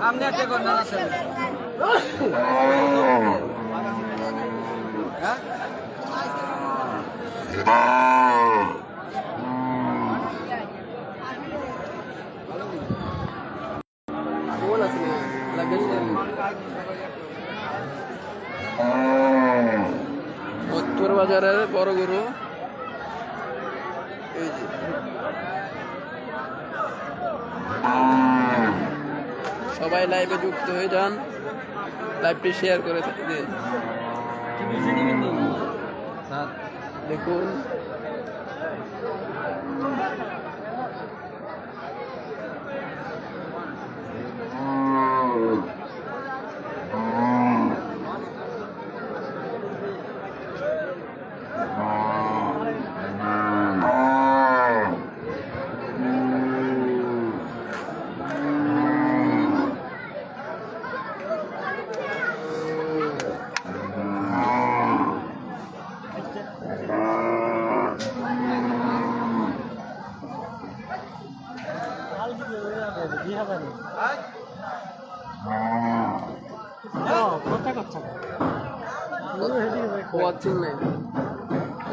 আমনে একটা করনা আছে बोल असली लगेच উত্তর বাজারের বড় গরু এই যে সবাই লাইভে যুক্ত হয়ে যান, লাইভটি শেয়ার করে দিন। দেখুন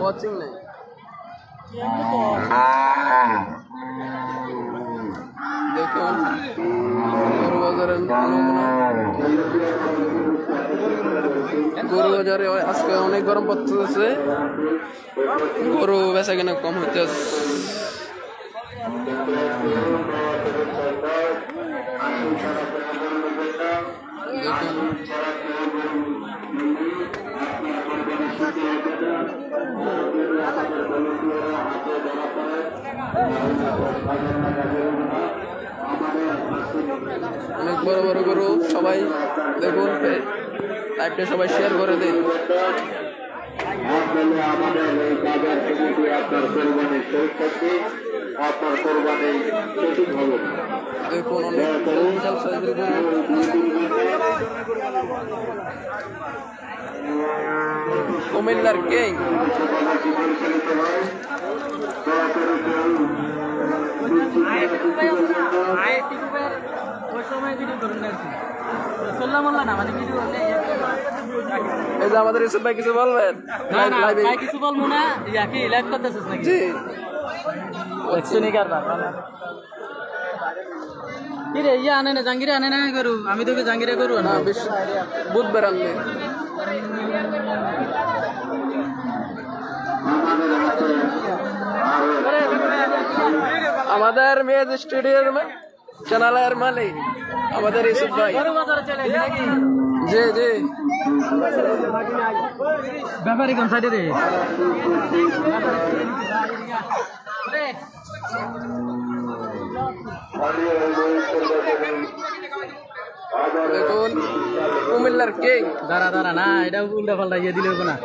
ওয়াচিং নাই দেখুন গরু বাজারে আজকে অনেক গরম পড়তেছে, গরু বেচা কিনা কম হইতেছে। অনেক বড় বড় গরু, সবাই দেখুন, লাইভটা সবাই শেয়ার করে দিন। দেখুন অনেক বিশাল সাইজের গরু, কুমিল্লার কিং। এই যে আমাদের ইউসুফ ভাই কিছু বলবেন? কিছু বলবো না, কি লাইভ করতেছিস নাকি? কি রে ইয়ে আনে না, জাঙ্গিরে আনে না গরু? আমি তোকে জাঙ্গিরে গরু না, বুধবার আনলে। আমাদের মেজ স্টুডিওর চ্যানেলের মালিক আমাদের ইউসুফ ভাই। জি জি, ব্যাপারী কোন সাইডে রে? দেখুন কুমিল্লার কিং। দাঁড়া না, এটা উল্টা পাল্টা ইয়ে দিলে না।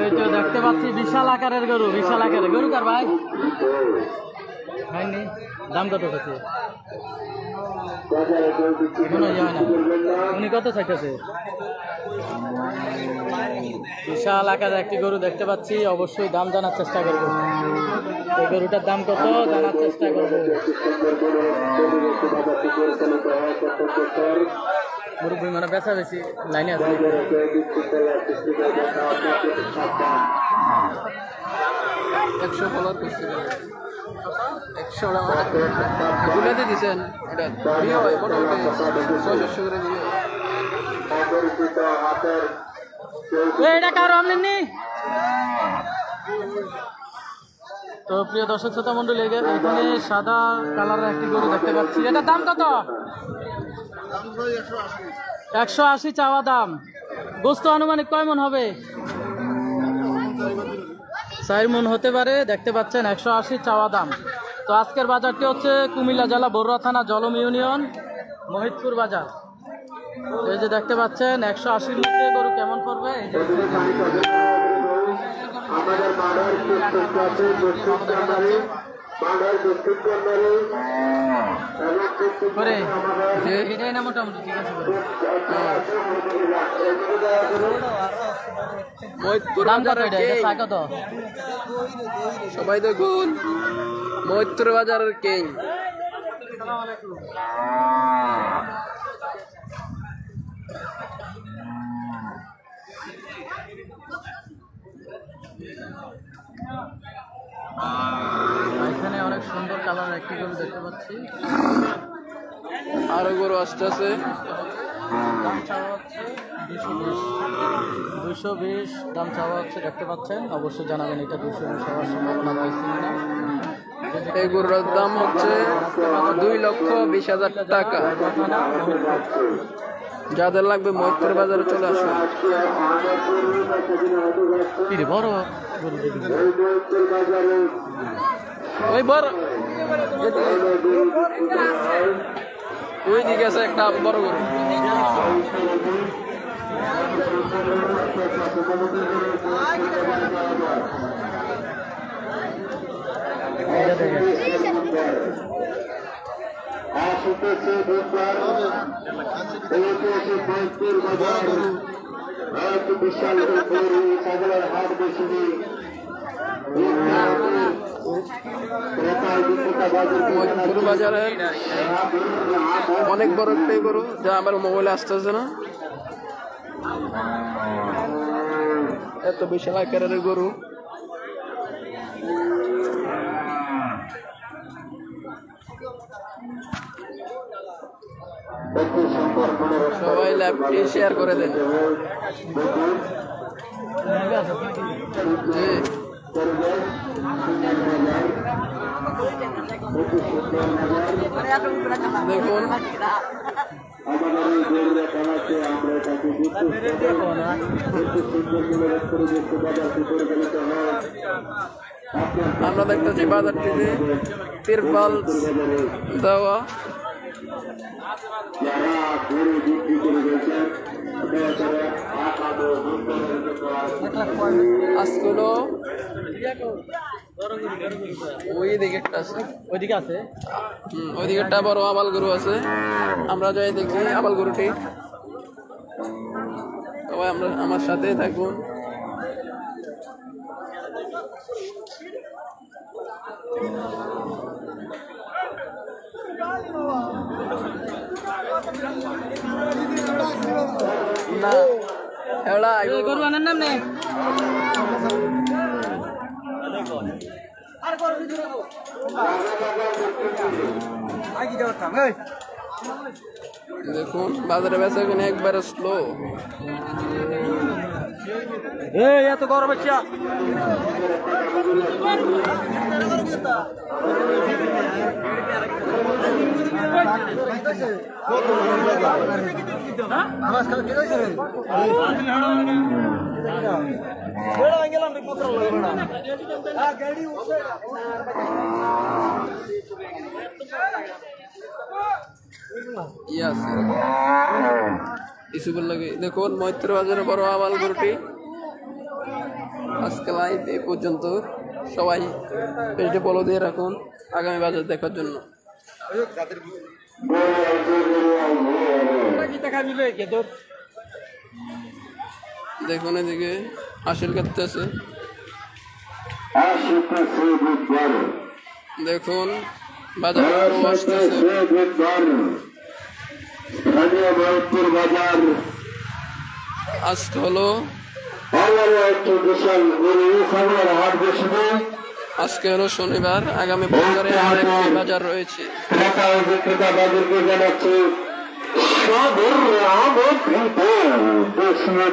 এই তো দেখতে পাচ্ছি বিশাল আকারের গরু, গরু কার ভাই? হয়নি, দাম কত আছে? এখনো ইয়ে হয় না, উনি কত চাইতেছে? বিশাল আকারের একটি গরু দেখতে পাচ্ছি, অবশ্যই দাম জানার চেষ্টা করবো। এই গরুটার দাম কত জানার চেষ্টা করবো। মুরব্বী মানে বেচা বেশি লাইনে আছে। একশো ফলোয়ার করছি, 100 গুলাতে দিচ্ছেন। এটা ভিডিও হয় মোটামুটি 600 করে ভিডিও। এটা কারো আমলেননি। তো প্রিয় দর্শক শ্রোতা মন্ডলী, এখানে সাদা কালারের একটি গরু দেখতে পাচ্ছি। এটার দাম কত? 180 চাওয়া দাম। গোস্ত আনুমানিক কয় মন হবে? 4 মন হতে পারে। দেখতে পাচ্ছেন 180 চাওয়া দাম। তো আজকের বাজারটি হচ্ছে কুমিল্লা জেলা বরুড়া থানা জলম ইউনিয়ন মহিদপুর বাজার। এই যে দেখতে পাচ্ছেন 180 মধ্যে গরু কেমন পড়বে। করে যে এটাই না মোটামুটি ঠিক আছে করে। মৈত্র দাম কত বাজারের এটা? এটা কিং। চা কত? সবাই দেখুন মৈত্র বাজারের কিং। এখানে অনেক সুন্দর কালার একটি গরু দেখতে পাচ্ছি। আরো গরু আসতেছে। দাম চাওয়া হচ্ছে 220 দাম চাওয়া হচ্ছে, দেখতে পাচ্ছেন। অবশ্যই জানাবেন এটা 220 হওয়ার সম্ভাবনা রয়েছে কিনা। এই গরুর দাম হচ্ছে 2,20,000 টাকা। যাদের লাগবে মৈত্র বাজারে চলে আসুন। বড় গরু দেখি। ওই বড় ওই দিকে আছে একটা বড় গরু। এটা দেখে মৈত্র বাজারের অনেক বড় একটাই গরু, যা আমার মোবাইলে আসতেছে না। এত বিশাল আকারের গরু। সবাই লাইভটি শেয়ার করে দেন। জি দেখুন আমরা দেখতেছি বাজারটিতে তিরপাল দেওয়া। আজকে হলো ওই দিকে একটা আছে, ওইদিকে আছে। ওই দিকে একটা বড় আবাল গরু আছে। আমরা যাই দেখি আবাল গরুটি। সবাই আমরা আমার সাথে থাকুন। না এওলা গরু আনার নাম নেই। দেখুন বাজারে বেচা কিনে একবারে স্লো। এত গরম হচ্ছে। দেখুন মৈত্র বাজারে বড় আবাল গরুটি। আজকে লাইভ এই পর্যন্ত। সবাই পেজে ফলো দিয়ে রাখুন আগামী বাজার দেখার জন্য। দেখুন এদিকে হাসিল কাটতেছে। দেখুন বাজার আসতেছে। আজকে হলো আজকে হলো শনিবার। আগামী বুধবারে আরেকটি বাজার রয়েছে।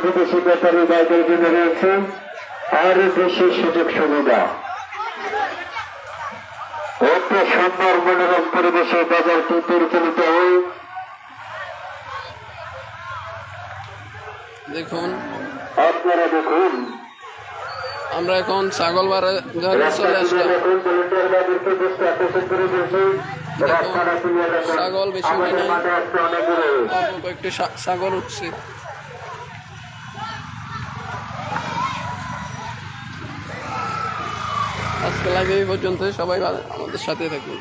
বিদেশি ব্যাপারী বাইকের জন্য রয়েছে আরো বেশি সুযোগ সুবিধা। অত সুন্দর মনোরম পরিবেশে বাজারটি পরিচালিত হয়। দেখুন আপনারা দেখুন আমরা এখন ছাগল বাজারে চলে আসলাম। ছাগল বেশি হয় নাই, অল্প কয়েকটি ছাগল উঠছে। আজকে লাইভে এই পর্যন্ত, সবাই আমাদের সাথে থাকুন।